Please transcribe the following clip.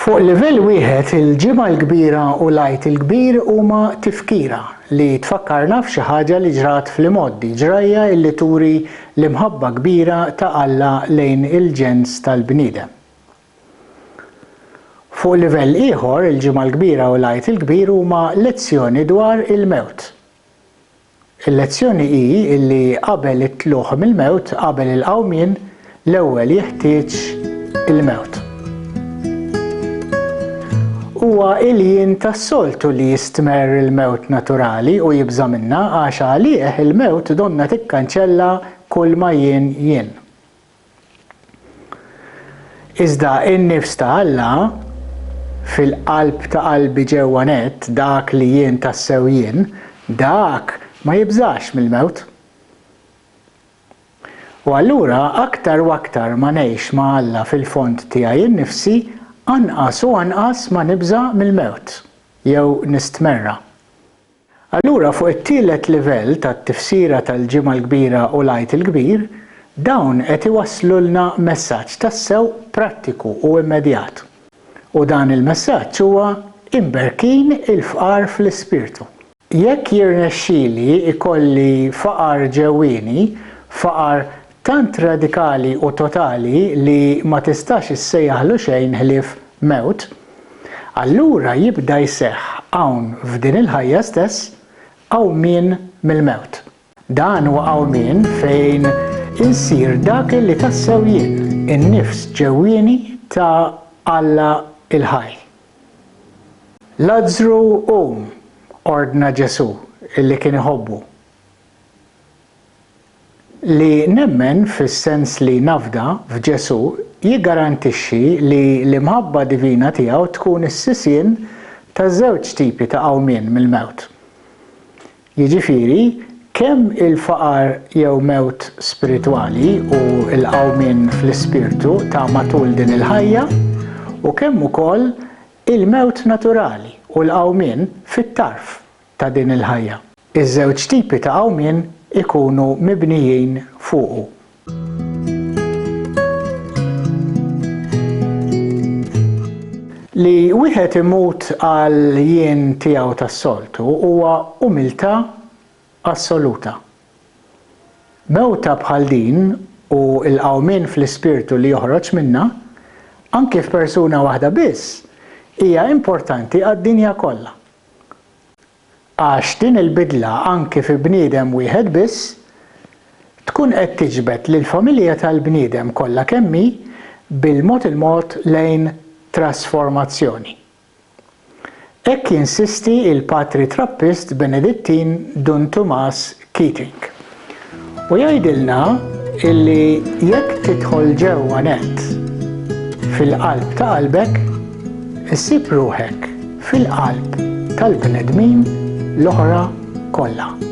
Fuq livell wieħed il-ġimgħa l-kbira u l-Għid il-Kbir huma tifkira li tfakkarna f'xi ħaġa li ġrat fl-imoddi ġrajja li turi l-imħabba kbira ta' Alla lejn il-ġens tal-bniedem. Fuq livell ieħor il-ġimgħa l-kbira u l-Għid il-Kbir huma lezzjoni dwar il-mewt. Il-lezzjoni hi li qabel it-tluħ mill-mewt, qabel il-qawmien, l-ewwel jeħtieġ il-mewt. Huwa il-jien tas-soltu li jistmer il-mewt naturali u jibża minnha għax għalih il-mewt donna tikkanċella kull ma jien. Iżda in-nifs ta' Alla fil-qalb ta' qalbi ġewwa nett dak li jien tassew jien, dak ma jibżax mill-mewt. U allura aktar u aktar ma ngħix ma' Alla fil-fond tiegħi innifsi anqas u anqas ma nibża mill-mewt jew nistmerra. Allura fuq it-tielet livell tat-tifsira tal-ġimgħa l-kbira u l-Għid il-Kbir, dawn qed iwasslulna messaġġ tassew prattiku u immedjat. U dan il-messaġġ huwa imberkin il-fqar fl-ispirtu. Jekk jirnexxieli ikolli faqar ġewwieni, faqar tant radikali u totali li ma tistax issejjaħlu xejn ħlief mewt, allura jibda jseħħ hawn f'din il-ħajja stess qawmien mill-mewt. Dan huwa qawmien fejn insir dak li tassew jien, in-nifs ġewwieni ta' Alla il-ħaj. Lażru qum, ordna Ġesu illi kien iħobbu. Li nemmen fis-sens li nafda f'Ġesu jiggarantixxi li l-imħabba divina tiegħu tkun is-sisien ta' żewġ tipi ta' qawmien mill-mewt. Jiġifieri kemm il-faqar jew mewt spiritwali u l-qawmien fl-ispirtu ta' matul din il-ħajja u kemm ukoll il-mewt naturali u l-qawmien fit-tarf ta' din il-ħajja. Iż-żewġ tipi ta' qawmien ikunu mibnijin fuqu. Li wieħed imut għal jien tiegħu tas-soltu huwa umiltà assoluta. Mewta bħal din u l-qawmien fl-ispirtu li joħroġ minnha, anke f'persuna waħda biss, hija importanti għad-dinja kollha. Għax din il-bidla anke fi bniedem wieħed biss tkun qed tiġbed lill-familja tal-bniedem kollha kemm hi bil-mod il-mod lejn trasformazzjoni. Hekk jinsisti il-Patri Trappist Benedittin Dun Tomas Keating. U jgħidilna illi jekk tidħol ġewwa nett fil-qalb ta' qalbek, issib ruħek fil-qalb tal-bnedmin l-oħra kollha.